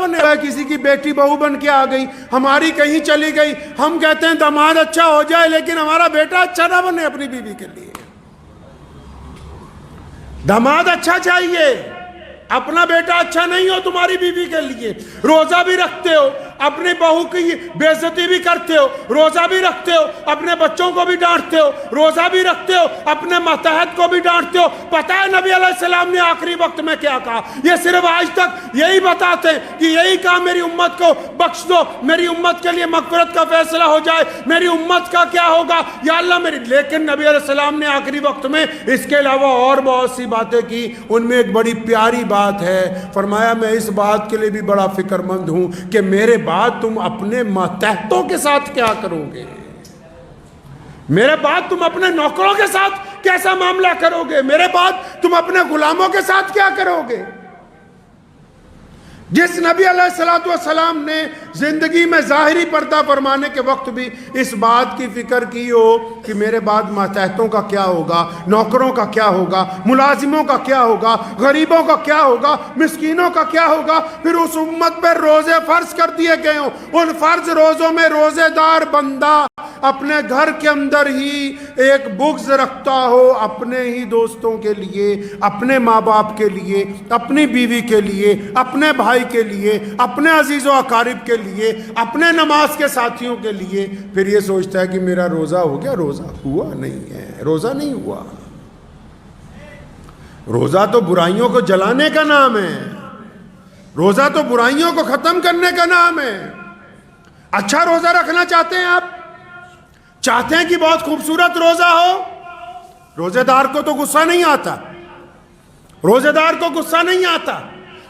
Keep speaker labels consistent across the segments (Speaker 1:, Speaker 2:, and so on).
Speaker 1: بنے. کسی کی بیٹی بہو بن کے آ گئی, ہماری کہیں چلی گئی, ہم کہتے ہیں داماد اچھا ہو جائے لیکن ہمارا بیٹا اچھا نہ بنے اپنی بیوی کے لیے. داماد اچھا چاہیے, اپنا بیٹا اچھا نہیں ہو تمہاری بیوی کے لیے. روزہ بھی رکھتے ہو, اپنی بہو کی بے عزتی بھی کرتے ہو, روزہ بھی رکھتے ہو, اپنے بچوں کو بھی ڈانٹتے ہو, روزہ بھی رکھتے ہو, اپنے ماتحت کو بھی ڈانٹتے ہو. پتہ ہے نبی علیہ السلام نے آخری وقت میں کیا کہا؟ یہ صرف آج تک یہی بتاتے ہیں کہ یہی کہا میری امت کو بخش دو, میری امت کے لیے مغفرت کا فیصلہ ہو جائے, میری امت کا کیا ہوگا یا اللہ میری. لیکن نبی علیہ السلام نے آخری وقت میں اس کے علاوہ اور بہت سی باتیں کی. ان میں ایک بڑی پیاری بات ہے, فرمایا میں اس بات کے لیے بھی بڑا فکر مند ہوں کہ میرے بعد تم اپنے ماتحتوں کے ساتھ کیا کرو گے, میرے بعد تم اپنے نوکروں کے ساتھ کیسا معاملہ کرو گے, میرے بعد تم اپنے غلاموں کے ساتھ کیا کرو گے. جس نبی علیہ السلام نے زندگی میں ظاہری پردہ فرمانے کے وقت بھی اس بات کی فکر کی ہو کہ میرے بعد ماتحتوں کا کیا ہوگا, نوکروں کا کیا ہوگا, ملازموں کا کیا ہوگا, غریبوں کا کیا ہوگا, مسکینوں کا کیا ہوگا. پھر اس امت پر روزے فرض کر دیے گئے ہوں, ان فرض روزوں میں روزے دار بندہ اپنے گھر کے اندر ہی ایک بغض رکھتا ہو اپنے ہی دوستوں کے لیے, اپنے ماں باپ کے لیے, اپنی بیوی کے لیے, اپنے بھائی کے لیے, اپنے عزیز و اقارب کے لیے, اپنے نماز کے ساتھیوں کے لیے, پھر یہ سوچتا ہے کہ میرا روزہ ہو گیا. روزہ ہوا نہیں ہے, روزہ نہیں ہوا. روزہ تو برائیوں کو جلانے کا نام ہے, روزہ تو برائیوں کو ختم کرنے کا نام ہے. اچھا روزہ رکھنا چاہتے ہیں آپ, چاہتے ہیں کہ بہت خوبصورت روزہ ہو. روزے دار کو تو غصہ نہیں آتا, روزے دار کو غصہ نہیں آتا.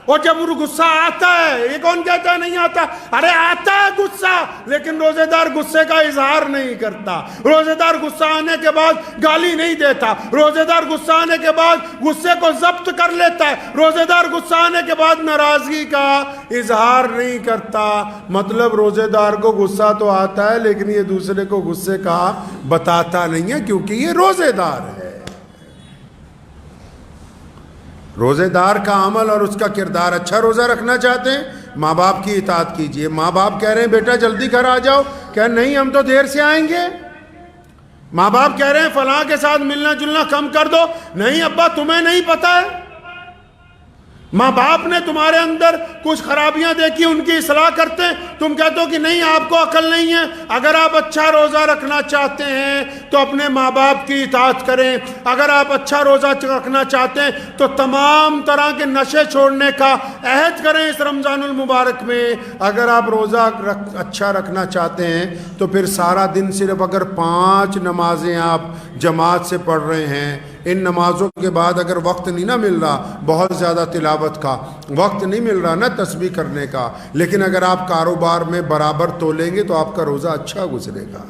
Speaker 1: اور جب وہ غصہ آتا ہے, یہ کون کہتا ہے نہیں آتا؟ ارے آتا ہے غصہ, لیکن روزے دار غصے کا اظہار نہیں کرتا. روزے دار غصہ آنے کے بعد گالی نہیں دیتا, روزے دار غصہ آنے کے بعد غصے کو ضبط کر لیتا ہے, روزے دار غصہ آنے کے بعد ناراضگی کا اظہار نہیں کرتا. مطلب روزے دار کو غصہ تو آتا ہے لیکن یہ دوسرے کو غصے کا بتاتا نہیں ہے, کیونکہ یہ روزے دار ہے. روزے دار کا عمل اور اس کا کردار اچھا. روزہ رکھنا چاہتے ہیں, ماں باپ کی اطاعت کیجئے. ماں باپ کہہ رہے ہیں بیٹا جلدی گھر آ جاؤ, کہ نہیں ہم تو دیر سے آئیں گے. ماں باپ کہہ رہے ہیں فلاں کے ساتھ ملنا جلنا کم کر دو, نہیں ابا تمہیں نہیں پتہ ہے. ماں باپ نے تمہارے اندر کچھ خرابیاں دیکھی, ان کی اصلاح کرتے ہیں, تم کہتے ہو کہ نہیں آپ کو عقل نہیں ہے. اگر آپ اچھا روزہ رکھنا چاہتے ہیں تو اپنے ماں باپ کی اطاعت کریں. اگر آپ اچھا روزہ رکھنا چاہتے ہیں تو تمام طرح کے نشے چھوڑنے کا عہد کریں اس رمضان المبارک میں. اگر آپ روزہ اچھا رکھنا چاہتے ہیں تو پھر سارا دن صرف اگر 5 نمازیں آپ جماعت سے پڑھ رہے ہیں, ان نمازوں کے بعد اگر وقت نہیں نہ مل رہا بہت زیادہ تلاوت کا, وقت نہیں مل رہا نہ تسبیح کرنے کا, لیکن اگر آپ کاروبار میں برابر تولیں گے تو آپ کا روزہ اچھا گزرے گا.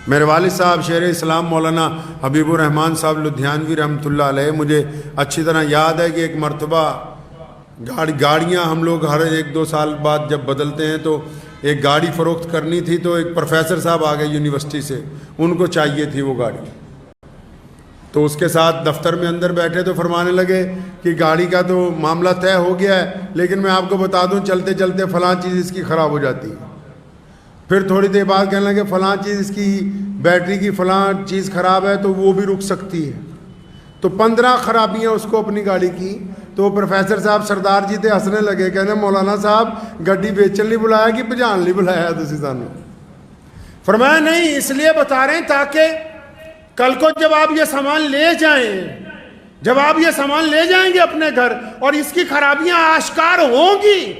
Speaker 1: میرے والد صاحب شیر اسلام مولانا حبیب الرحمن صاحب لدھیانوی رحمۃ اللہ علیہ, مجھے اچھی طرح یاد ہے کہ ایک مرتبہ گاڑیاں ہم لوگ ہر 1-2 سال بعد جب بدلتے ہیں تو ایک گاڑی فروخت کرنی تھی, تو ایک پروفیسر صاحب آ گئے یونیورسٹی سے, ان کو چاہیے تھی وہ گاڑی. تو اس کے ساتھ دفتر میں اندر بیٹھے تو فرمانے لگے کہ گاڑی کا تو معاملہ طے ہو گیا ہے, لیکن میں آپ کو بتا دوں چلتے چلتے فلاں چیز اس کی خراب ہو جاتی ہے. پھر تھوڑی دیر بعد کہنے لگے فلاں چیز اس کی بیٹری کی فلاں چیز خراب ہے تو وہ بھی رک سکتی ہے. تو 15 خرابیاں اس کو اپنی گاڑی کی. تو وہ پروفیسر صاحب سردار جی تھے, ہنسنے لگے, کہنے مولانا صاحب گڈی بیچن نہیں بلایا کہ بجان نہیں بلایا تسی سانوں. فرمایا نہیں, اس لیے بتا رہے ہیں تاکہ کل کو جب آپ یہ سامان لے جائیں, جب آپ یہ سامان لے جائیں گے اپنے گھر اور اس کی خرابیاں آشکار ہوں گی,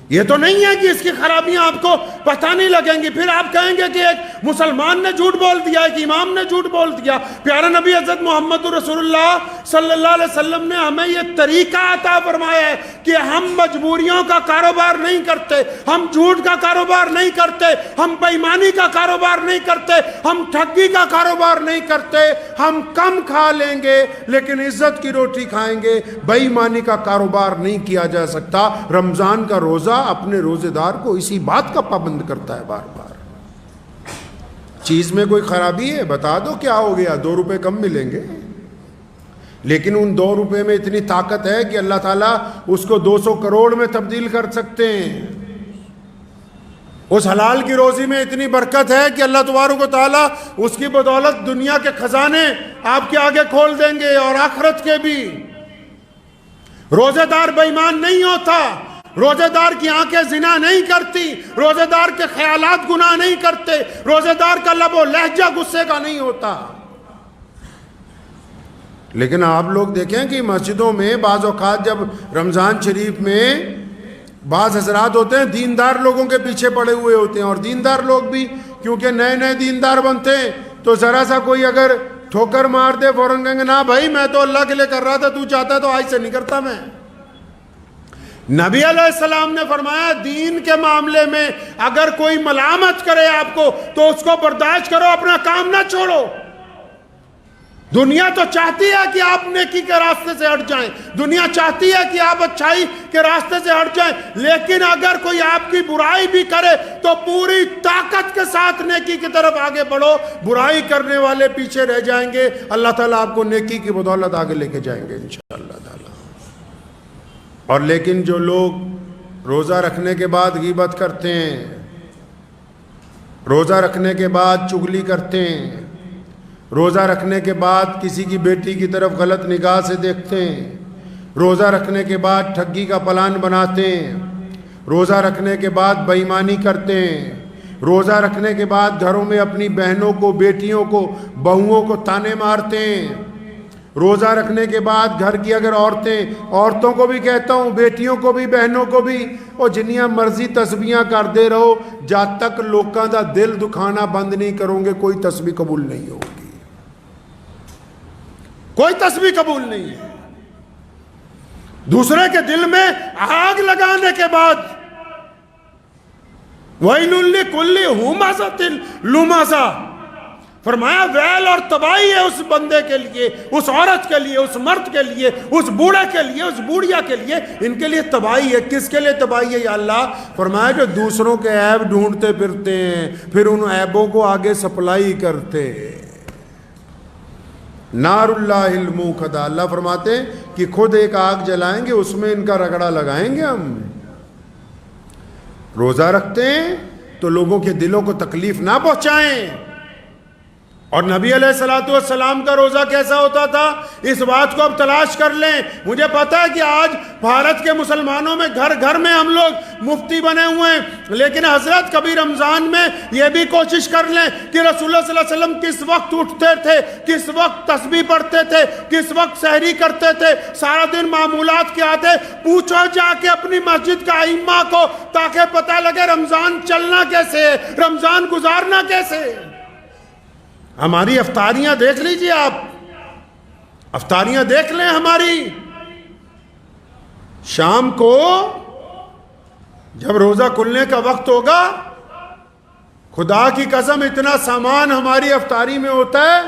Speaker 1: یہ تو نہیں ہے کہ اس کی خرابیاں آپ کو پتہ نہیں لگیں گی. پھر آپ کہیں گے کہ ایک مسلمان نے جھوٹ بول دیا, ایک امام نے جھوٹ بول دیا. پیارا نبی حضرت محمد رسول اللہ صلی اللہ علیہ وسلم نے ہمیں یہ طریقہ عطا فرمایا ہے کہ ہم مجبوریوں کا کاروبار نہیں کرتے, ہم جھوٹ کا کاروبار نہیں کرتے, ہم بے ایمانی کا کاروبار نہیں کرتے, ہم ٹھگی کا کاروبار نہیں کرتے. ہم کم کھا لیں گے لیکن عزت کی روٹی کھائیں گے. بے ایمانی کا کاروبار نہیں کیا جا سکتا. رمضان کا روزہ اپنے روزے دار کو اسی بات کا پابند کرتا ہے. بار بار چیز میں کوئی خرابی ہے بتا دو, کیا ہو گیا, 2 روپے کم ملیں گے. لیکن ان 2 روپے میں اتنی طاقت ہے کہ اللہ تعالیٰ اس کو 200 کروڑ میں تبدیل کر سکتے ہیں۔ اس حلال کی روزی میں اتنی برکت ہے کہ اللہ تبارک و تعالیٰ اس کی بدولت دنیا کے خزانے آپ کے آگے کھول دیں گے اور آخرت کے بھی۔ روزہ دار بے ایمان نہیں ہوتا، روزہ دار کی آنکھیں زنا نہیں کرتی، روزہ دار کے خیالات گناہ نہیں کرتے، روزہ دار کا لب و لہجہ غصے کا نہیں ہوتا۔ لیکن آپ لوگ دیکھیں کہ مسجدوں میں بعض اوقات جب رمضان شریف میں بعض حضرات ہوتے ہیں دیندار لوگوں کے پیچھے پڑے ہوئے ہوتے ہیں، اور دیندار لوگ بھی کیونکہ نئے نئے دیندار بنتے ہیں تو ذرا سا کوئی اگر ٹھوکر مار دے فوراً کہیں گے نا بھائی میں تو اللہ کے لیے کر رہا تھا، تو چاہتا ہے تو آج سے نہیں کرتا میں۔ نبی علیہ السلام نے فرمایا دین کے معاملے میں اگر کوئی ملامت کرے آپ کو تو اس کو برداشت کرو، اپنا کام نہ چھوڑو۔ دنیا تو چاہتی ہے کہ آپ نیکی کے راستے سے ہٹ جائیں، دنیا چاہتی ہے کہ آپ اچھائی کے راستے سے ہٹ جائیں، لیکن اگر کوئی آپ کی برائی بھی کرے تو پوری طاقت کے ساتھ نیکی کی طرف آگے بڑھو۔ برائی کرنے والے پیچھے رہ جائیں گے، اللہ تعالیٰ آپ کو نیکی کی بدولت آگے لے کے جائیں گے انشاءاللہ تعالیٰ۔ اور لیکن جو لوگ روزہ رکھنے کے بعد غیبت کرتے ہیں، روزہ رکھنے کے بعد چغلی کرتے ہیں، روزہ رکھنے کے بعد کسی کی بیٹی کی طرف غلط نگاہ سے دیکھتے ہیں، روزہ رکھنے کے بعد ٹھگی کا پلان بناتے ہیں، روزہ رکھنے کے بعد بے ایمانی کرتے ہیں، روزہ رکھنے کے بعد گھروں میں اپنی بہنوں کو، بیٹیوں کو، بہوؤں کو تانے مارتے ہیں، روزہ رکھنے کے بعد گھر کی اگر عورتوں کو بھی کہتا ہوں، بیٹیوں کو بھی، بہنوں کو بھی، اور جنیاں مرضی تسبیحاں کرتے رہو، جب تک لوگوں دا دل دکھانا بند نہیں کرو گے کوئی تسبیح قبول نہیں ہوگی، کوئی تسبیح قبول نہیں ہے۔ دوسرے کے دل میں آگ لگانے کے بعد وَيْلٌ لِكُلِّ هُمَزَةٍ لُمَزَةٍ، فرمایا ویل اور تباہی ہے اس بندے کے لیے، اس عورت کے لیے، اس مرد کے لیے، اس بوڑھے کے لیے، اس بوڑھیا کے لیے، ان کے لیے تباہی ہے۔ کس کے لیے تباہی ہے یا اللہ؟ فرمایا جو دوسروں کے عیب ڈھونڈتے پھرتے ہیں پھر ان عیبوں کو آگے سپلائی کرتے ہیں۔ نار اللہ الموقدہ، اللہ فرماتے ہیں کہ خود ایک آگ جلائیں گے، اس میں ان کا رگڑا لگائیں گے ہم۔ روزہ رکھتے ہیں تو لوگوں کے دلوں کو تکلیف نہ پہنچائیں۔ اور نبی علیہ السلام کا روزہ کیسا ہوتا تھا اس بات کو اب تلاش کر لیں۔ مجھے پتا ہے کہ آج بھارت کے مسلمانوں میں گھر گھر میں ہم لوگ مفتی بنے ہوئے ہیں، لیکن حضرت کبھی رمضان میں یہ بھی کوشش کر لیں کہ رسول اللہ صلی اللہ علیہ وسلم کس وقت اٹھتے تھے، کس وقت تسبیح پڑھتے تھے، کس وقت سحری کرتے تھے، سارا دن معمولات کیا تھے، پوچھو جا کے اپنی مسجد کا ائمہ کو، تاکہ پتہ لگے رمضان چلنا کیسے ہے، رمضان گزارنا کیسے ہے۔ ہماری افطاریاں دیکھ لیجئے، آپ افطاریاں دیکھ لیں ہماری۔ شام کو جب روزہ کھلنے کا وقت ہوگا، خدا کی قسم اتنا سامان ہماری افطاری میں ہوتا ہے،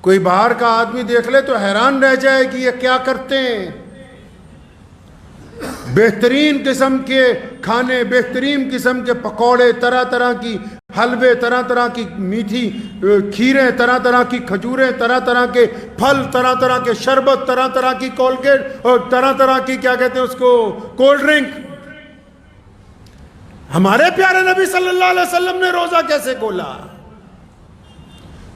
Speaker 1: کوئی باہر کا آدمی دیکھ لے تو حیران رہ جائے کہ یہ کیا کرتے ہیں۔ بہترین قسم کے کھانے، بہترین قسم کے پکوڑے، طرح طرح کی حلوے، طرح طرح کی میٹھی کھیریں، طرح طرح کی کھجوریں، طرح طرح کے پھل، طرح طرح کے شربت، طرح طرح کی کولگیٹ اور طرح طرح کی کیا کہتے ہیں اس کو، کولڈ ڈرنک۔ ہمارے پیارے نبی صلی اللہ علیہ وسلم نے روزہ کیسے کھولا؟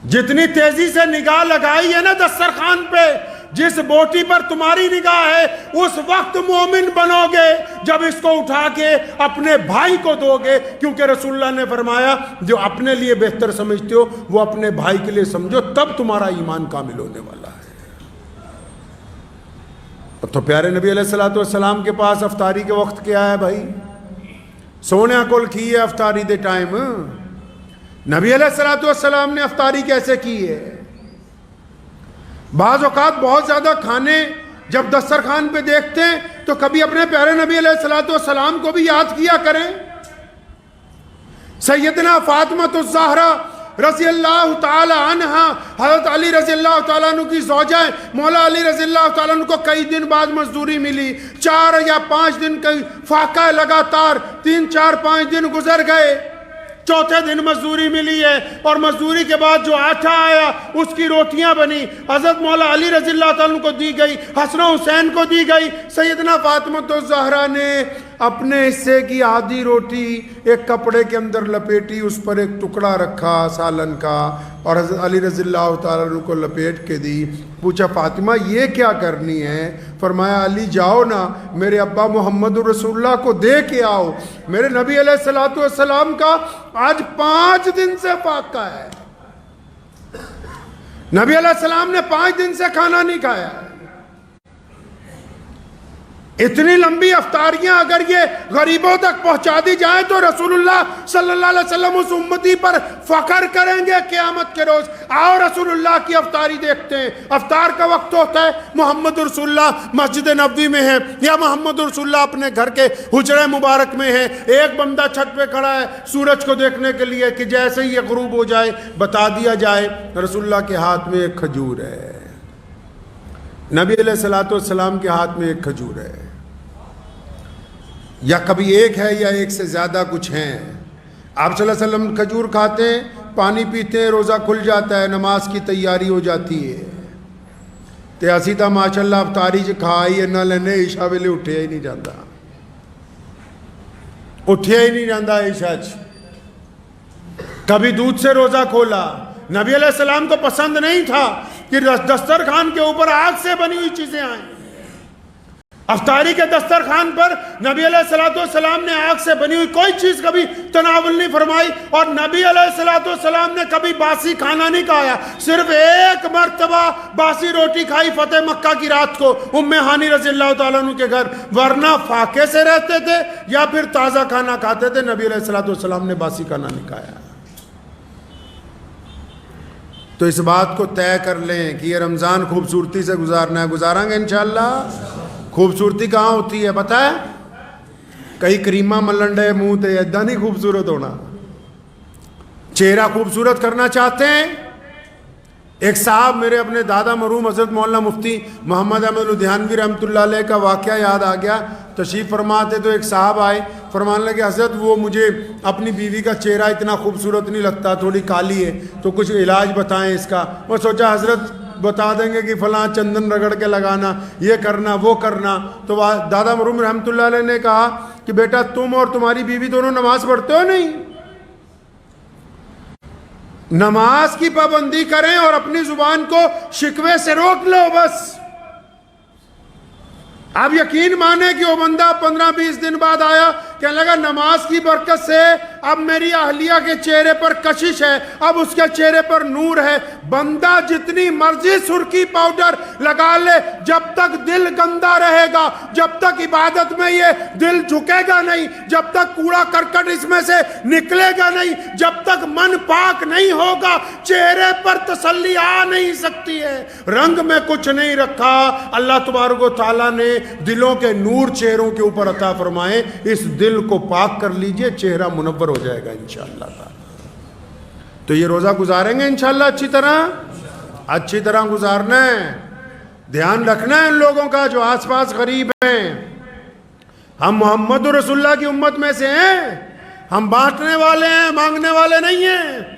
Speaker 1: جتنی تیزی سے نگاہ لگائی ہے نا دسترخوان پہ، جس بوٹی پر تمہاری نگاہ ہے اس وقت مومن بنو گے جب اس کو اٹھا کے اپنے بھائی کو دو گے، کیونکہ رسول اللہ نے فرمایا جو اپنے لیے بہتر سمجھتے ہو وہ اپنے بھائی کے لیے سمجھو، تب تمہارا ایمان کامل ہونے والا ہے۔ تو پیارے نبی علیہ السلام کے پاس افطاری کے وقت کیا ہے بھائی؟ سونے کول کی ہے افطاری دے ٹائم۔ نبی علیہ السلام نے افطاری کیسے کی ہے؟ بعض اوقات بہت زیادہ کھانے جب دسترخوان پہ دیکھتے ہیں تو کبھی اپنے پیارے نبی علیہ السلام کو بھی یاد کیا کریں۔ سیدنا فاطمہ الزہرا رضی اللہ تعالی عنہ، حضرت علی رضی اللہ تعالیٰ عنہ کی زوجہ، مولا علی رضی اللہ تعالیٰ عنہ کو کئی دن بعد مزدوری ملی، 4 یا 5 دن کا فاقہ لگاتار 3 4 5 دن گزر گئے، چوتھے دن مزدوری ملی ہے اور مزدوری کے بعد جو آٹا آیا اس کی روٹیاں بنی، حضرت مولا علی رضی اللہ تعالیٰ کو دی گئی، حسن و حسین کو دی گئی، سیدنا فاطمہ الزہرا نے اپنے حصے کی آدھی روٹی ایک کپڑے کے اندر لپیٹی، اس پر ایک ٹکڑا رکھا سالن کا اور حضرت علی رضی اللہ تعالیٰ عنہ کو لپیٹ کے دی۔ پوچھا فاطمہ یہ کیا کرنی ہے؟ فرمایا علی جاؤ نا میرے ابا محمد رسول اللہ کو دے کے آؤ، میرے نبی علیہ السلام کا آج 5 دن سے فاقہ ہے، نبی علیہ السلام نے 5 دن سے کھانا نہیں کھایا ہے۔ اتنی لمبی افطاریاں اگر یہ غریبوں تک پہنچا دی جائیں تو رسول اللہ صلی اللہ علیہ وسلم اس امتی پر فخر کریں گے قیامت کے روز۔ آؤ رسول اللہ کی افطاری دیکھتے ہیں۔ افطار کا وقت ہوتا ہے، محمد رسول اللہ مسجد نبوی میں ہے یا محمد رسول اللہ اپنے گھر کے حجرہ مبارک میں ہے، ایک بندہ چھت پہ کھڑا ہے سورج کو دیکھنے کے لیے کہ جیسے ہی یہ غروب ہو جائے بتا دیا جائے رسول اللہ کے ہاتھ میں ایک کھجور ہے، نبی علیہ السلام کے ہاتھ میں ایک کھجور ہے، یا کبھی ایک ہے یا ایک سے زیادہ کچھ ہیں۔ آپ صلی اللہ علیہ وسلم کھجور کھاتے ہیں، پانی پیتے ہیں، روزہ کھل جاتا ہے، نماز کی تیاری ہو جاتی ہے۔ تے اسی تا ماشاءاللہ افطاری چ کھائی نہ لینے عشاء ویلے اٹھیا ہی نہیں جاتا، اٹھیا ہی نہیں جاتا عشاء چ۔ کبھی دودھ سے روزہ کھولا، نبی علیہ السلام کو پسند نہیں تھا کہ دسترخوان کے اوپر آگ سے بنی ہوئی چیزیں آئیں۔ افطاری کے دسترخوان پر نبی علیہ السلام نے آگ سے بنی ہوئی کوئی چیز کبھی تناول نہیں فرمائی، اور نبی علیہ السلام نے کبھی باسی کھانا نہیں کھایا۔ صرف ایک مرتبہ باسی روٹی کھائی فتح مکہ کی رات کو ام ہانی رضی اللہ تعالیٰ عنہ کے گھر، ورنہ فاقے سے رہتے تھے یا پھر تازہ کھانا کھاتے تھے۔ نبی علیہ السلام نے باسی کھانا نہیں کھایا۔ تو اس بات کو طے کر لیں کہ یہ رمضان خوبصورتی سے گزارنا ہے، گزاریں گے انشاءاللہ۔ خوبصورتی کہاں ہوتی ہے پتہ ہے؟ کئی کریمہ ملنڈے منہ تے ایدہ نہیں خوبصورت ہونا۔ چہرہ خوبصورت کرنا چاہتے ہیں؟ ایک صاحب میرے اپنے دادا مرحوم حضرت مولانا مفتی محمد احمد لدھیانوی رحمۃ اللہ علیہ کا واقعہ یاد آ گیا۔ تشریف فرماتے تو ایک صاحب آئے، فرمانے لگے حضرت وہ مجھے اپنی بیوی کا چہرہ اتنا خوبصورت نہیں لگتا، تھوڑی کالی ہے، تو کچھ علاج بتائیں اس کا۔ وہ سوچا حضرت بتا دیں گے کہ فلاں چندن رگڑ کے لگانا، یہ کرنا وہ کرنا۔ تو دادا مرحوم رحمۃ اللہ علیہ نے کہا کہ بیٹا تم اور تمہاری بیوی دونوں نماز پڑھتے ہو نہیں؟ نماز کی پابندی کریں اور اپنی زبان کو شکوے سے روک لو بس۔ آپ یقین مانیں کہ وہ بندہ 15-20 دن بعد آیا، کہنے لگا نماز کی برکت سے اب میری اہلیہ کے چہرے پر کشش ہے، اب اس کے چہرے پر نور ہے۔ بندہ جتنی مرضی سرخی پاؤڈر لگا لے، جب تک دل گندا رہے گا، جب تک عبادت میں یہ دل جھکے گا نہیں، جب تک کوڑا کرکٹ اس میں سے نکلے گا نہیں، جب تک من پاک نہیں ہوگا، چہرے پر تسلی آ نہیں سکتی ہے۔ رنگ میں کچھ نہیں رکھا، اللہ تبارک و تعالیٰ نے دلوں کے نور چہروں کے اوپر عطا فرمائے۔ اس دل کو پاک کر لیجئے، چہرہ منور ہو جائے گا انشاءاللہ تعالی۔ تو یہ روزہ گزاریں گے انشاءاللہ اچھی طرح گزارنا ہے۔ دھیان رکھنا ہے ان لوگوں کا جو آس پاس غریب ہیں۔ ہم محمد رسول اللہ کی امت میں سے ہیں، ہم بانٹنے والے ہیں، مانگنے والے نہیں ہیں۔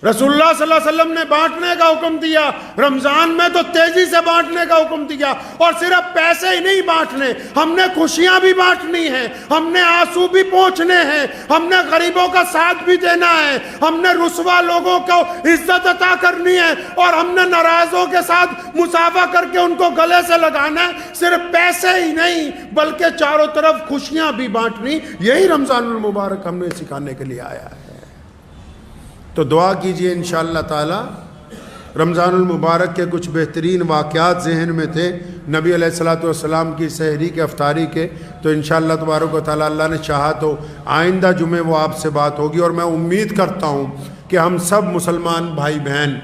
Speaker 1: رسول اللہ صلی اللہ علیہ وسلم نے بانٹنے کا حکم دیا، رمضان میں تو تیزی سے بانٹنے کا حکم دیا، اور صرف پیسے ہی نہیں بانٹنے، ہم نے خوشیاں بھی بانٹنی ہیں، ہم نے آنسو بھی پہنچنے ہیں، ہم نے غریبوں کا ساتھ بھی دینا ہے، ہم نے رسوا لوگوں کو عزت عطا کرنی ہے، اور ہم نے ناراضوں کے ساتھ مصافحہ کر کے ان کو گلے سے لگانا ہے۔ صرف پیسے ہی نہیں بلکہ چاروں طرف خوشیاں بھی بانٹنی، یہی رمضان المبارک ہم نے سکھانے کے لیے آیا ہے۔ تو دعا کیجئے انشاءاللہ تعالی۔ رمضان المبارک کے کچھ بہترین واقعات ذہن میں تھے نبی علیہ السلام کی سحری کے افطاری کے، تو انشاءاللہ تبارک و تعالی اللہ نے چاہا تو آئندہ جمعے وہ آپ سے بات ہوگی، اور میں امید کرتا ہوں کہ ہم سب مسلمان بھائی بہن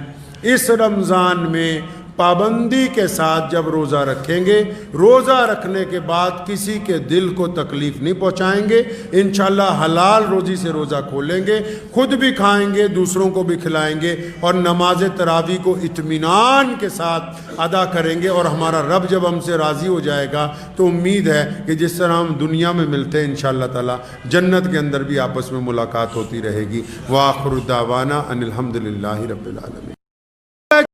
Speaker 1: اس رمضان میں پابندی کے ساتھ جب روزہ رکھیں گے، روزہ رکھنے کے بعد کسی کے دل کو تکلیف نہیں پہنچائیں گے، انشاءاللہ حلال روزی سے روزہ کھولیں گے، خود بھی کھائیں گے، دوسروں کو بھی کھلائیں گے، اور نماز تراویح کو اطمینان کے ساتھ ادا کریں گے، اور ہمارا رب جب ہم سے راضی ہو جائے گا تو امید ہے کہ جس طرح ہم دنیا میں ملتے ہیں انشاءاللہ تعالی جنت کے اندر بھی آپس میں ملاقات ہوتی رہے گی۔ وآخر دعوانا ان الحمد للہ رب العالمین۔